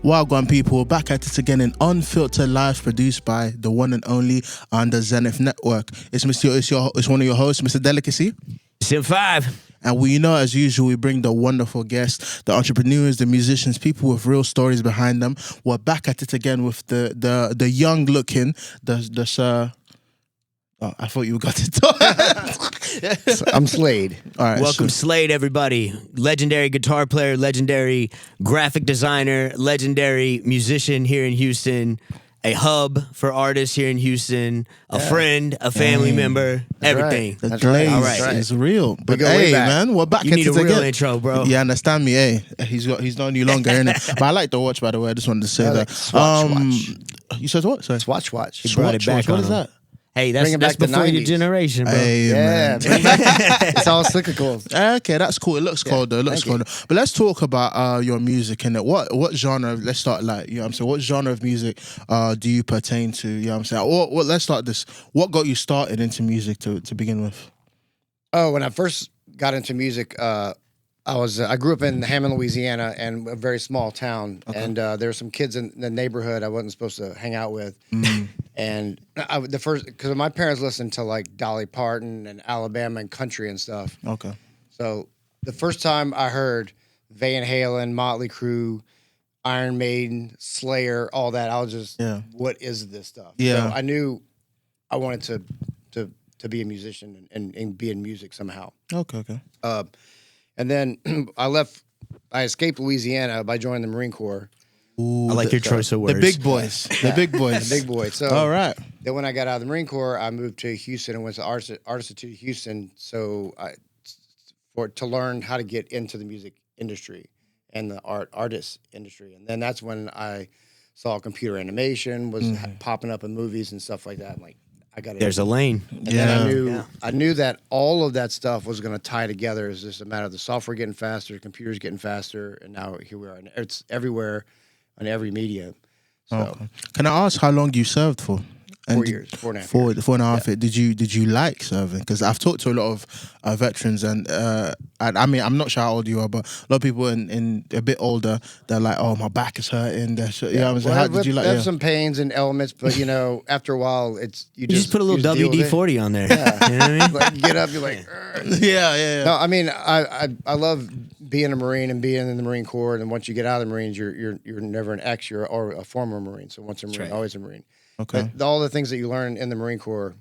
Wagwan people, we're back at it again in Unfiltered Lives, produced by the one and only on the Zennith network. It's one of your hosts, Mr. Delicacy. Sim 5. And we know, as usual, we bring the wonderful guests, the entrepreneurs, the musicians, people with real stories behind them. We're back at it again with the young looking, the sir. Oh, I thought you got it. I'm Slade. All right, Welcome, Slade, everybody. Legendary guitar player, legendary graphic designer, legendary musician here in Houston, a hub for artists here in Houston, a friend, a family member, everything. The That's glaze right. is real. But go way hey, back. man, we're back You at need it a real again. intro, bro. You understand me? Hey, he's not any longer in it. But I like the watch, by the way. I just wanted to say that. Swatch. You said what? Sorry. Swatch. He brought it back What on is him. that? Hey, that's Bringing back the before your 90s. generation, bro. Hey, Yeah, man. bring back- it's all cyclical. Okay, that's cool. It looks cool though. It looks thank cool. But let's talk about your music and what genre. Let's start like, you know what I'm saying. What genre of music do you pertain to? You know what I'm saying. Or let's start this. What got you started into music to begin with? Oh, when I first got into music, I grew up in Hammond, Louisiana, and a very small town. Okay. And there were some kids in the neighborhood I wasn't supposed to hang out with. And because my parents listened to like Dolly Parton and Alabama and country and stuff. Okay. So the first time I heard Van Halen, Motley Crue, Iron Maiden, Slayer, all that, I was just, what is this stuff? Yeah. So I knew I wanted to be a musician and be in music somehow. Okay. And then I escaped Louisiana by joining the Marine Corps. Ooh, I like your choice of words. The big boys. The big boys. The big boy. So All right. then when I got out of the Marine Corps, I moved to Houston and went to Artist Institute Houston. So to learn how to get into the music industry and the artist industry. And then that's when I saw computer animation was popping up in movies and stuff like that. I'm like, I got it. There's a lane. And then I knew that all of that stuff was going to tie together. It's just a matter of the software getting faster, computers getting faster, and now here we are. And it's everywhere on every medium. So Can I ask how long you served for? 4 years, 4.5 years. 4.5 years. Did you like serving? Because I've talked to a lot of veterans, and I mean, I'm not sure how old you are, but a lot of people in a bit older, they're like, "Oh, my back is hurting." You know what I'm saying? How did you like? There's some pains and elements, but you know, after a while, you just put a little WD-40 on there. Yeah. You know what I mean? Like, you get up, you're like, Yeah. No, I mean, I love being a Marine and being in the Marine Corps, and once you get out of the Marines, you're never an ex, you're or a former Marine. So once a Marine, always a Marine. Okay. But all the things that you learn in the Marine Corps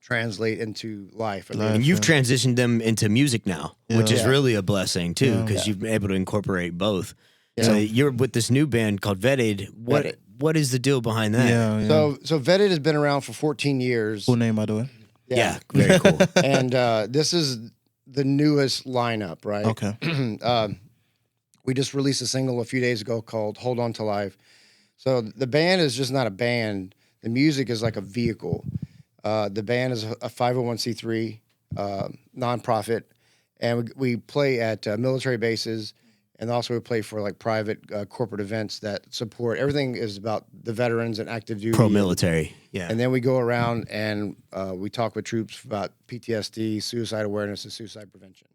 translate into life. I mean, And you've transitioned them into music now, which is really a blessing too, because you've been able to incorporate both. Yeah. So you're with this new band called Vetted. What is the deal behind that? Yeah. So Vetted has been around for 14 years. Cool name, by the way. Yeah, very cool. And this is the newest lineup, right? Okay. We just released a single a few days ago called Hold On to Life. So the band is just not a band. The music is like a vehicle. The band is a 501c3 nonprofit, and we play at military bases, and also we play for like private corporate events that support. Everything is about the veterans and active duty. Pro-military, yeah. And then we go around and we talk with troops about PTSD, suicide awareness, and suicide prevention.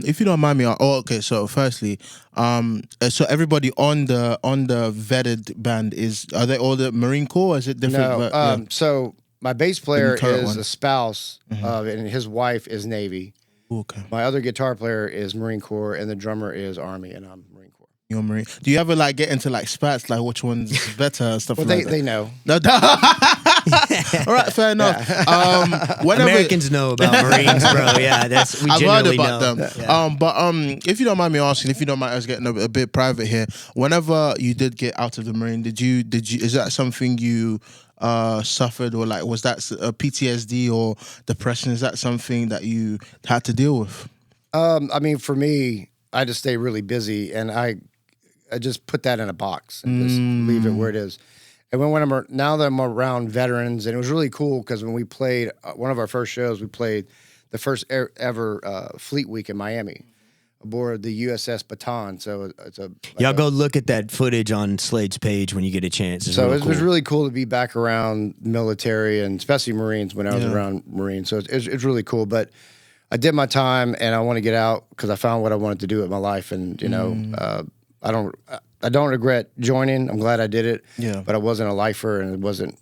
If you don't mind me, okay. So, firstly, so everybody on the Vetted band are they all the Marine Corps? Or is it different? No. So my bass player current is one. a spouse, and his wife is Navy. Okay. My other guitar player is Marine Corps, and the drummer is Army, and I'm Marine Corps. You're Marine. Do you ever like get into like spats, like which one's better and stuff Well, like they that? know. No, all right, fair enough. Whenever, Americans know about Marines, bro. Yeah, we I've heard generally about know. them. Yeah. But if you don't mind me asking, if you don't mind us getting a bit private here, whenever you did get out of the Marine, did you is that something you suffered, or like was that PTSD or depression? Is that something that you had to deal with? I mean, for me, I just stay really busy, and I just put that in a box and just leave it where it is. And now that I'm around veterans, and it was really cool because when we played one of our first shows, we played the first ever Fleet Week in Miami aboard the USS Baton. So it's Y'all go look at that footage on Slade's page when you get a chance. It was really cool to be back around military, and especially Marines when I was around Marines. So it's really cool. But I did my time, and I want to get out because I found what I wanted to do with my life. And, you know, I don't regret joining. I'm glad I did it. Yeah. But I wasn't a lifer, and it wasn't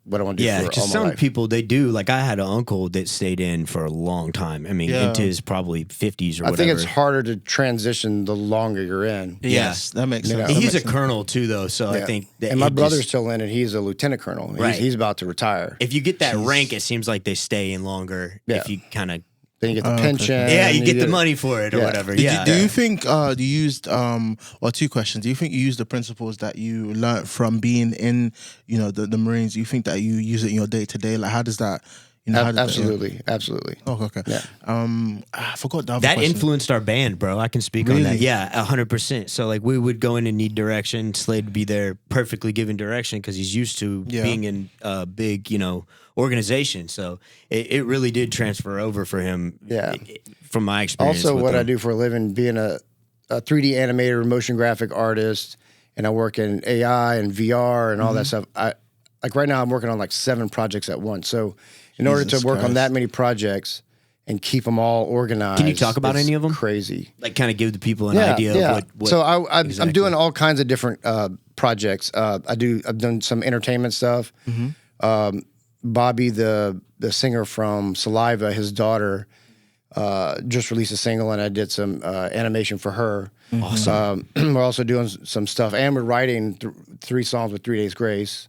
what I want to do Yeah, for all because my some life. people, they do. Like, I had an uncle that stayed in for a long time. I mean, Yeah. into his probably 50s or I whatever. think it's harder to transition the longer you're in. Yes, that makes sense. know, That He's makes a colonel, too, though, so I Yeah. think that And my it brother's just- still in it. He's a lieutenant colonel. Right. He's about to retire. if you get that rank, it seems like they stay in longer Yeah. if you kind of... Then you get the pension. Yeah, you and get the money for it or Yeah. whatever. Do Yeah. you think you used well, two questions. Do you think you used the principles that you learned from being in, you know, the Marines? Do you think that you use it in your day to day? Like, how does that, you know, how does Absolutely. Absolutely. that, okay. Yeah. I forgot the other That question. influenced our band, bro. I can speak on Really? that. Yeah, 100%. So, like, we would go in and need direction. Slade would be there perfectly giving direction because he's used to Yeah. being in a big, you know, organization. So it really did transfer over for him. Yeah. From my experience. Also, with what him. I do for a living, being a 3D animator, motion graphic artist, and I work in AI and VR and all that stuff. Like right now, I'm working on like 7 projects at once. So, in order Jesus to work on Christ. that many projects and keep them all organized, Can you talk about it's any of them? Crazy. Like, kind of give the people an idea of what So I'm exactly. doing all kinds of different projects. I've done some entertainment stuff. Bobby, the singer from Saliva, his daughter, just released a single, and I did some animation for her. Awesome. We're also doing some stuff, and we're writing 3 songs with 3 Days Grace.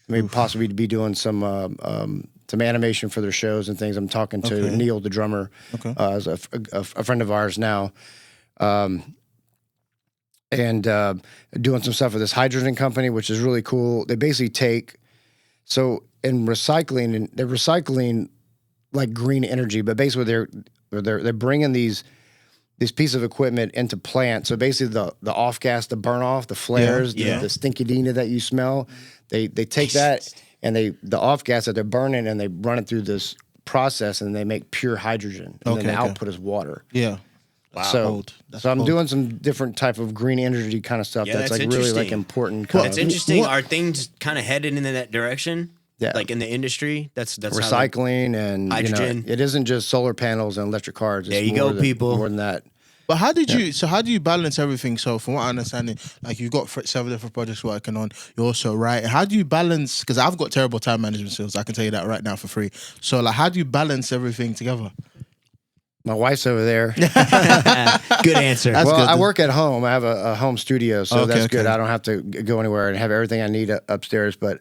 Maybe possibly to be doing some animation for their shows and things. I'm talking to Neil, the drummer, as a friend of ours now. And doing some stuff with this hydrogen company, which is really cool. They basically take, so in recycling, and they're recycling like green energy, but basically they're bringing this piece of equipment into plants. So basically the off gas, the burn off, the flares, Yeah. the stinkydina that you smell, they take that and the off gas that they're burning and they run it through this process and they make pure hydrogen. And then the output is water. Yeah. Wow. So I'm doing some different type of green energy kind of stuff Yeah, that's that's like really like interesting. important. It's interesting. Are things kind of headed in that direction? Yeah. Like in the industry? That's how Recycling and Hydrogen. it isn't just solar panels and electric cars. It's There you go, people. More than that. But how did you? So how do you balance everything? So from what I understand, like you've got 7 different projects working on. You're also writing. How do you balance? Because I've got terrible time management skills. I can tell you that right now for free. So like, how do you balance everything together? My wife's over there. Good answer. That's Well, good. I work at home. I have a home studio, so Okay, that's good. okay. I don't have to go anywhere and have everything I need upstairs. But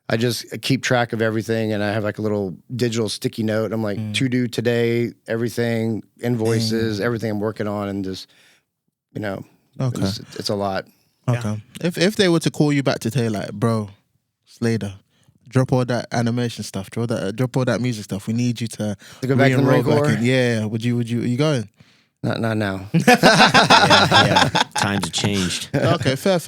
I just keep track of everything, and I have like a little digital sticky note. I'm like, to do today, everything, invoices, everything I'm working on, and just, Okay. it's a lot. Okay. If they were to call you back to tell you like, bro, Slader, drop all that animation stuff, drop all that music stuff. We need you to go back to the re-enroll Marine Corps? in. Yeah. Would you? Are you going? Not now. yeah. Times have changed. Okay, fair.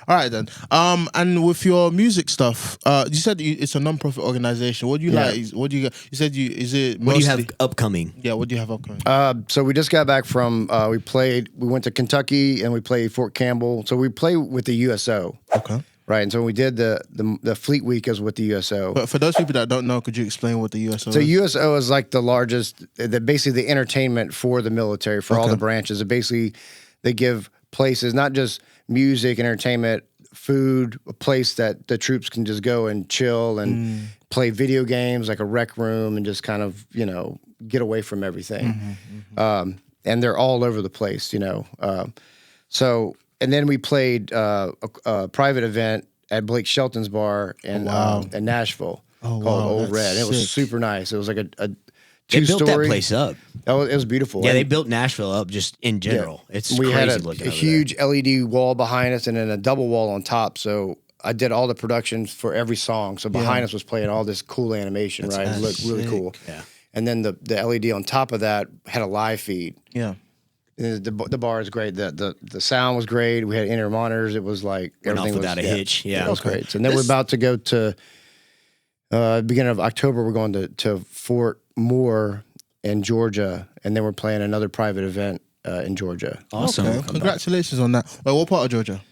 All right then. And with your music stuff, you said it's a non-profit organization. What do you Yeah. like? What do you? You said is it? What do you mostly- have upcoming? Yeah. What do you have upcoming? So we just got back from, we went to Kentucky and we played Fort Campbell. So we play with the USO, Okay. right? And so we did the Fleet Week is with the USO. But for those people that don't know, could you explain what the USO So is? USO is like the largest, basically the entertainment for the military, for all the branches. It basically, they give places, not just music, entertainment, food, a place that the troops can just go and chill and play video games, like a rec room, and just kind of, get away from everything. And they're all over the place, So, and then we played a private event at Blake Shelton's bar in Nashville called Old that's Red. It was sick. super nice. It was like a They built that two-story. place up. It was beautiful. Yeah, And they built Nashville up just in general. It's we crazy had looking a over huge LED wall behind us and then a double wall on top. So I did all the productions for every song. So behind us was playing all this cool animation, right? It looked really cool. Yeah. And then the LED on top of that had a live feed. Yeah. And the bar is great. The sound was great. We had inner monitors. It was like Went off everything without was a hitch. Yeah. it was great. So then we're about to go to beginning of October. We're going to Fort Moore in Georgia, and then we're playing another private event in Georgia, Awesome. Okay. Congratulations on that. Wait, what part of Georgia?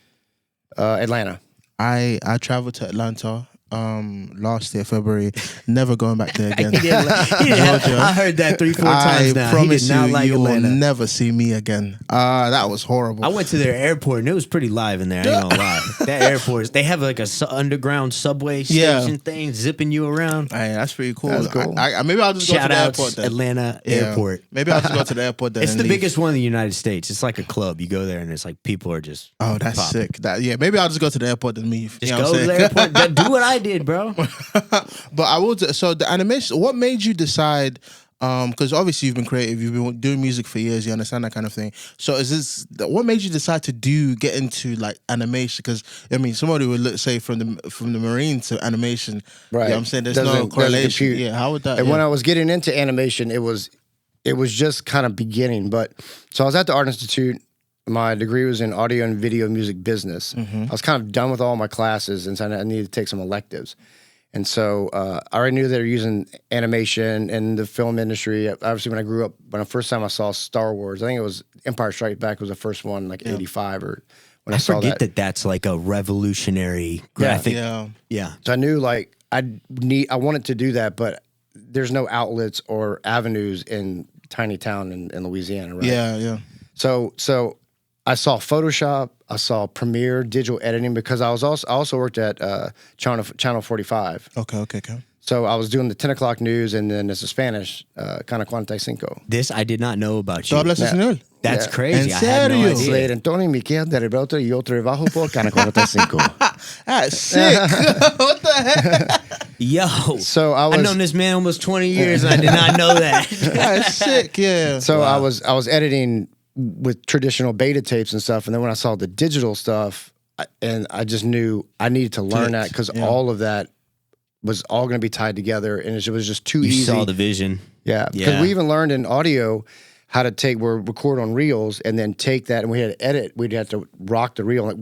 Atlanta. I traveled to Atlanta last year, February. Never going back there again. I heard that 3-4 times now. I promise he did not you, like you will Atlanta. never see me again. That was horrible. I went to their airport and it was pretty live in there. I ain't gonna lie. That airport, they have like a underground subway station thing zipping you around. Hey, that's pretty cool. That's cool. Maybe I'll just go to the airport then. Atlanta airport. Maybe I'll just go to the airport then. It's and the leave. biggest one in the United States. It's like a club. You go there and it's like people are just Oh, that's popping. sick. Maybe I'll just go to the airport and leave. Just You know go what to I'm the saying? airport. Do what I did, bro. But I will. So the animation. What made you decide? Because obviously you've been creative. You've been doing music for years. You understand that kind of thing. So is this? What made you decide to get into like animation? Because I mean, somebody would say from the marine to animation. Right. You know what I'm saying? There's no Doesn't correlation. compute. Yeah. How would that? And when I was getting into animation, it was just kind of beginning. But so I was at the Art Institute. My degree was in audio and video music business. I was kind of done with all my classes, and so I needed to take some electives. And so I already knew they were using animation in the film industry. Obviously, when I grew up, when the first time I saw Star Wars, I think it was Empire Strikes Back was the first one, like 85 or when I saw forget that. that's like a revolutionary graphic. Yeah. Yeah. So I knew like I wanted to do that, but there's no outlets or avenues in tiny town in Louisiana, right? Yeah. So I saw Photoshop, I saw Premiere, digital editing, because I also worked at Channel 45. Okay. So I was doing the 10 o'clock news, and then it's a Spanish, Cana 45. This I did not know about you. So hablas español. That's Yeah. crazy. ¿En I had no serio? idea. Slade, Antonio, Miquel, de Rebelto, y yo trabajo por Cana 45. That's sick. What the heck? Yo. So I've known this man almost 20 years and I did not know that. That's sick. Yeah. So I was editing with traditional beta tapes and stuff, and then when I saw the digital stuff, and I just knew I needed to learn that, because all of that was all going to be tied together, and it was just too You easy. saw the vision. Yeah, because we even learned in audio how to record on reels and then take that, and we had to edit. We'd have to rock the reel, like,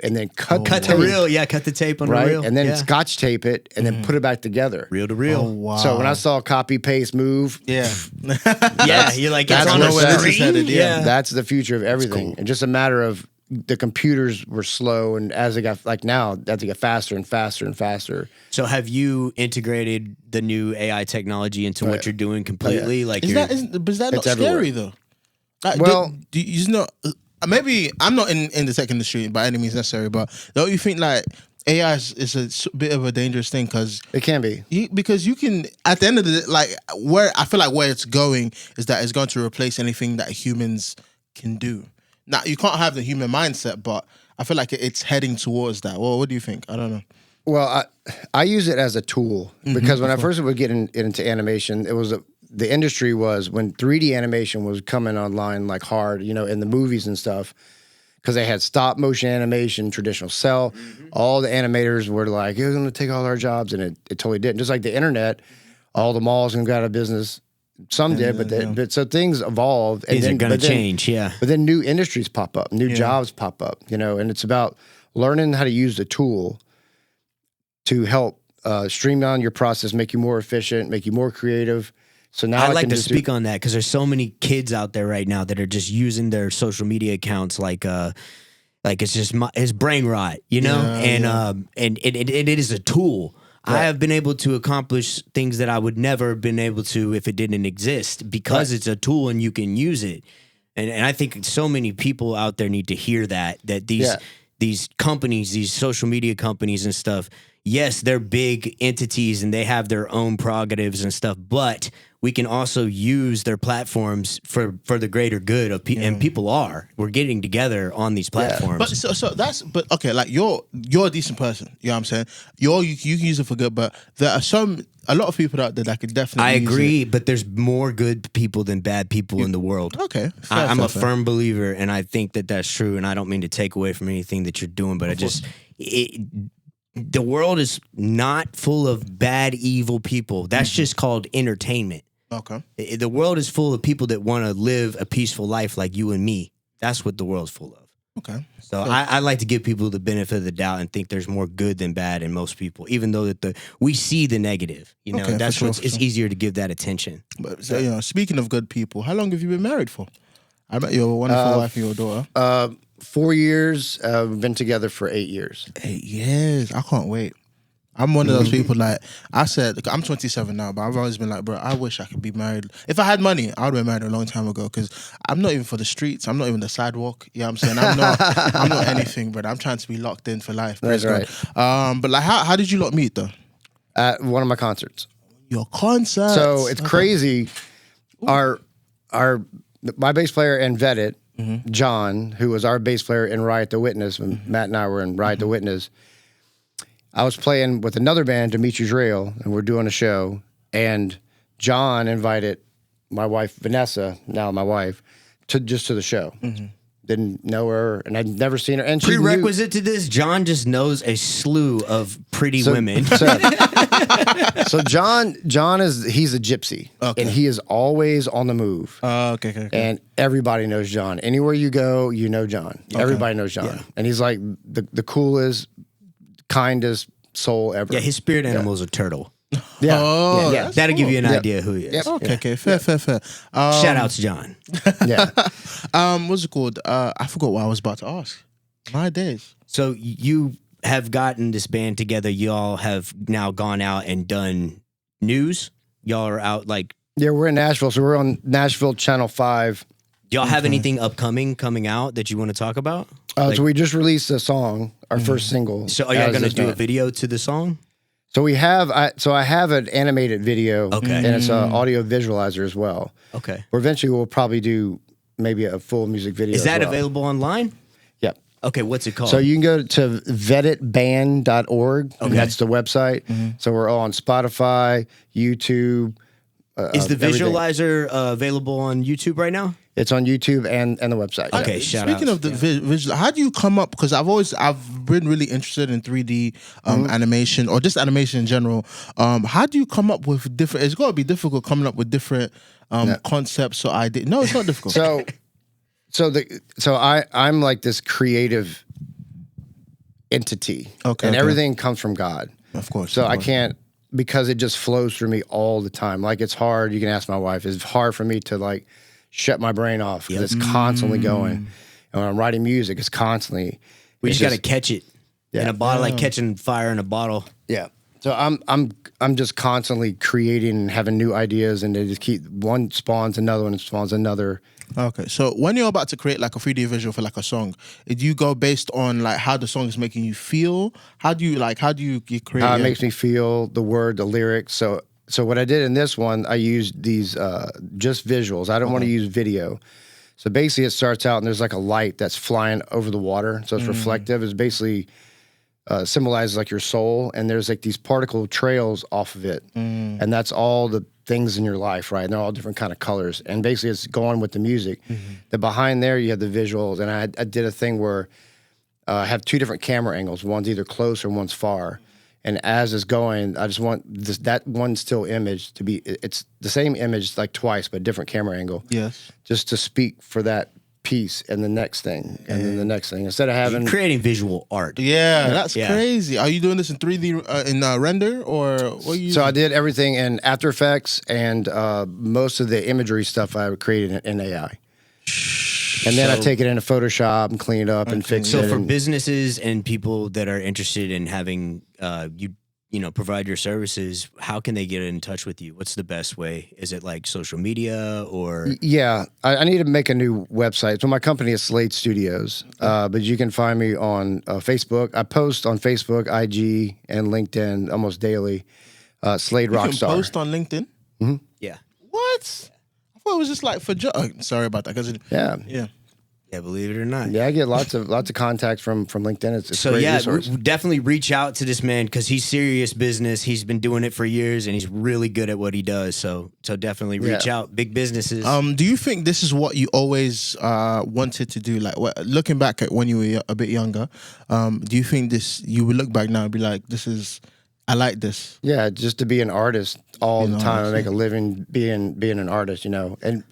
and then cut Cut the reel. Yeah, cut the tape on right, the reel. and then yeah. scotch tape it, and then put it back together. Reel to reel. Oh, wow. So when I saw copy paste move, Yeah. Yeah, you're like, it's that's on where the this is screen. headed, yeah. that's the future of everything. And just a matter of the computers were slow, and as they got as they got faster and faster and faster. So have you integrated the new AI technology into what you're doing completely? Like Is you're, that not It's everywhere. scary though? Like, Well- do you know? Maybe I'm not in the tech industry by any means necessary, but don't you think like AI is a bit of a dangerous thing because It can be. because you can at the end of the day, like where I feel like where it's going is that it's going to replace anything that humans can do. Now you can't have the human mindset, but I feel like it's heading towards that. Well, what do you think? I don't know. Well, I use it as a tool, because when I first would get into animation, it was the industry was when 3D animation was coming online like hard, in the movies and stuff, because they had stop motion animation, traditional cell. All the animators were like, "It's going to take all our jobs," and it totally didn't. Just like the internet, all the malls going to go out of business. Some did, but so things evolved. things and are going to change. Yeah. But then new industries pop up, new jobs pop up, and it's about learning how to use the tool to help streamline your process, make you more efficient, make you more creative. So now I'd I like can to just speak on that because there's so many kids out there right now that are just using their social media accounts like it's just it's brain rot, and it is a tool. I have been able to accomplish things that I would never have been able to if it didn't exist, because it's a tool and you can use it. And I think so many people out there need to hear that these companies, these social media companies and stuff, yes, they're big entities and they have their own prerogatives and stuff, but we can also use their platforms for the greater good of and people are. We're getting together on these platforms. But so that's okay. Like you're a decent person. You know what I'm saying? You can use it for good, but there are a lot of people out there that could definitely. I use agree, it. but there's more good people than bad people in the world. Okay, I'm a fair. firm believer, and I think that that's true. And I don't mean to take away from anything that you're doing, but the world is not full of bad, evil people. That's just called entertainment. Okay. The world is full of people that want to live a peaceful life like you and me. That's what the world's full of. Okay. So I like to give people the benefit of the doubt and think there's more good than bad in most people, even though we see the negative. Okay, That's for what's sure. it's easier to give that attention. But speaking of good people, how long have you been married for? I met your wonderful wife and your daughter. 4 years. We've been together for 8 years. 8 years. I can't wait. I'm one of those people. Like I said, I'm 27 now, but I've always been like, bro, I wish I could be married. If I had money, I would have been married a long time ago. Because I'm not even for the streets. I'm not even the sidewalk. You know what I'm saying? I'm not anything, but I'm trying to be locked in for life. That's right. But like, how did you lot meet though? At one of my concerts. Your concert. So it's crazy. My bass player and Vetted, John, who was our bass player in Riot the Witness, when Matt and I were in Riot the Witness, I was playing with another band, Dimitri's Rail, and we're doing a show. And John invited my wife, Vanessa, now my wife, to the show. Didn't know her, and I'd never seen her. And she Prerequisite to this, John just knows a slew of pretty women. So John he's a gypsy, and he is always on the move. Okay. And everybody knows John. Anywhere you go, you know John. Everybody knows John, and he's like the coolest, kindest soul ever. Yeah, his spirit animal is a turtle. Yeah. That'll give you an idea who he is. Okay. Fair. Shout out to John. Yeah. What's it called? I forgot what I was about to ask. My days. So you have gotten this band together. Y'all have now gone out and done news. Y'all are out like. Yeah, we're in Nashville, so we're on Nashville Channel 5. Y'all have anything coming out that you want to talk about? So we just released a song, our first single. So are y'all going to do a video to the song? So I have an animated video, and it's an audio visualizer as well. Okay. Or eventually we'll probably do maybe a full music video. Is that as well. available online? Yep. Okay, what's it called? So you can go to vettedband.org. Okay. That's the website. So we're all on Spotify, YouTube. Is the everything. visualizer available on YouTube right now? It's on YouTube and the website. Okay, Speaking of the visual, how do you come up? Because I've been really interested in 3D animation or just animation in general. How do you come up with different? It's got to be difficult coming up with different concepts or ideas. No, it's not difficult. So I'm like this creative entity, and everything comes from God, of course. So I can't, because it just flows through me all the time. Like it's hard. You can ask my wife. It's hard for me to like shut my brain off because it's constantly going. And when I'm writing music, it's constantly. We just got to catch it in a bottle, like catching fire in a bottle. Yeah. So I'm just constantly creating and having new ideas, and they just keep one spawns another one and spawns another. Okay, so when you're about to create like a 3D visual for like a song, do you go based on like how the song is making you feel? How do you create? How it makes me feel, the word, the lyrics. So what I did in this one, I used these just visuals. I don't want to use video. So basically, it starts out and there's like a light that's flying over the water, so it's reflective. It's basically symbolizes like your soul, and there's like these particle trails off of it, and that's all the things in your life, right? And they're all different kind of colors, and basically it's going with the music. The behind there, you have the visuals, and I did a thing where I have two different camera angles. One's either close or one's far. And as it's going, I just want that one still image to be, it's the same image like twice, but different camera angle. Yes. Just to speak for that piece and the next thing and then the next thing. Instead of having... You're creating visual art. Yeah, that's crazy. Are you doing this in 3D, in render, or what are you So I did everything in After Effects, and most of the imagery stuff I created in AI. And then I take it into Photoshop and clean it up and fix it. So for businesses and people that are interested in having you know, provide your services, how can they get in touch with you? What's the best way? Is it like social media or? Yeah, I need to make a new website. So my company is Slade Studios, but you can find me on Facebook. I post on Facebook, IG, and LinkedIn almost daily. Slade Rockstar. You can post on LinkedIn? Mm-hmm. Yeah. What? I thought it was just like for sorry about that. Yeah, believe it or not. Yeah, I get lots of contacts from LinkedIn. It's so a great yeah, resource. definitely reach out to this man because he's serious business. He's been doing it for years and he's really good at what he does. So definitely reach out. Big businesses. Do you think this is what you always wanted to do? Like looking back at when you were a bit younger, do you think you would look back now and be like, I like this? Yeah, just to be an artist all the time and make a living being an artist, you know. And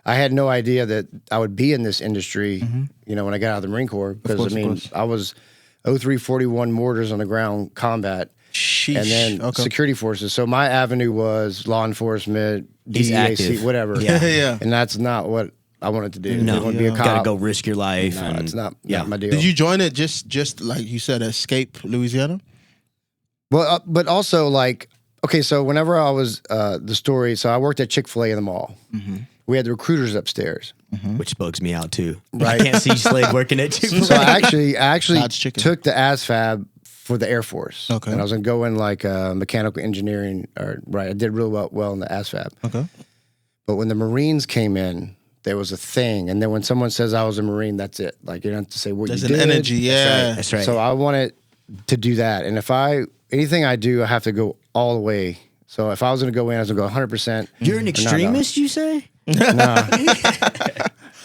I had no idea that I would be in this industry, you know, when I got out of the Marine Corps. Because, I was 0341 mortars on the ground combat. Sheesh. And then security forces. So my avenue was law enforcement, He's DEAC, active. whatever. Yeah. And that's not what I wanted to do. No, I want to be a you cop. gotta go risk your life. No, and it's not Yeah. my deal. Did you join it just like you said, escape Louisiana? Well, but also like, okay, so whenever I was the story, so I worked at Chick-fil-A in the mall. We had the recruiters upstairs. Which bugs me out too. Right. I can't see Slade working at Chick-fil-A. So I actually God's chicken. took the ASFAB for the Air Force. Okay. And I was going to go in like mechanical engineering. I did really well in the ASFAB. Okay. But when the Marines came in, there was a thing. And then when someone says I was a Marine, that's it. Like, you don't have to say what There's you an did. energy, yeah. That's right. So I wanted to do that. And if anything I do, I have to go all the way. So if I was going to go in, I was going to go 100%. You're an extremist, you say? No.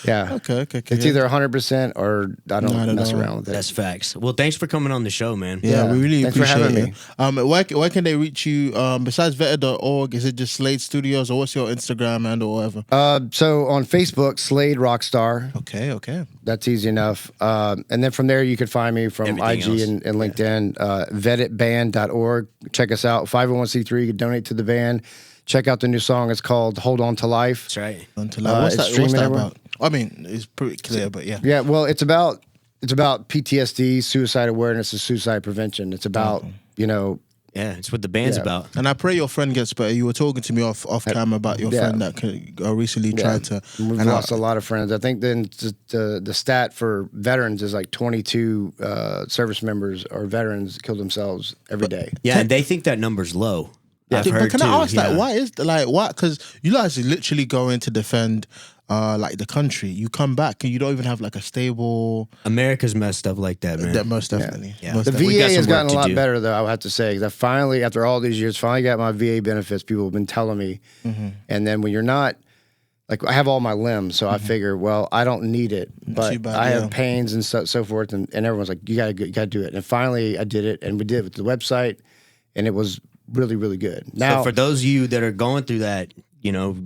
Yeah. Okay. It's either 100% or I don't mess around with it. That's facts. Well, thanks for coming on the show, man. Yeah, we really Thanks for appreciate having it. Where can they reach you? Besides vetted.org, is it just Slade Studios or what's your Instagram and or whatever? So on Facebook, Slade Rockstar. Okay. That's easy enough. And then from there, you can find me from Everything IG else. and LinkedIn. Vettedband.org. Check us out. 501c3. You can donate to the band. Check out the new song. It's called Hold On to Life. That's right. Until it's what's streaming that everywhere. about? I mean, it's pretty clear, but yeah. Yeah, well, it's about PTSD, suicide awareness, and suicide prevention. It's about, Yeah, it's what the band's Yeah. about. And I pray your friend gets better. You were talking to me off camera about your friend that recently tried to. We've and lost a lot of friends. I think then the stat for veterans is like 22 service members or veterans kill themselves every day. Yeah, and they think that number's low. I've But heard can too. I ask that? yeah. Why is why? Because you guys are literally going to defend like the country. You come back and you don't even have like a stable. America's messed up like that, man. That most definitely. Yeah. Most The definitely. We got VA has some work gotten a to lot do. better, though, I would have to say. 'Cause I finally, after all these years, finally got my VA benefits. People have been telling me. And then when you're not, like, I have all my limbs, so I figure, well, I don't need it. But too bad, I yeah. have pains and so forth. And everyone's like, you gotta do it. And finally, I did it. And we did it with the website. And it was really, really good. Now, So for those of you that are going through that,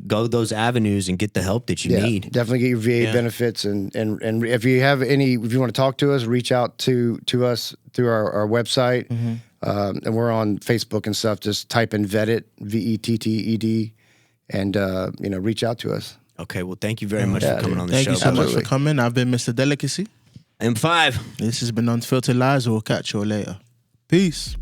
go those avenues and get the help that you need. definitely get your VA benefits, and if you have if you want to talk to us, reach out to us through our website, and we're on Facebook and stuff. Just type in Vetted, VETTED, and reach out to us. Okay, well, thank you very much for coming on the Thank show. you so much Absolutely. for coming. I've been Mr. Delicacy. M5. This has been Unfiltered Lives. We'll catch you later. Peace.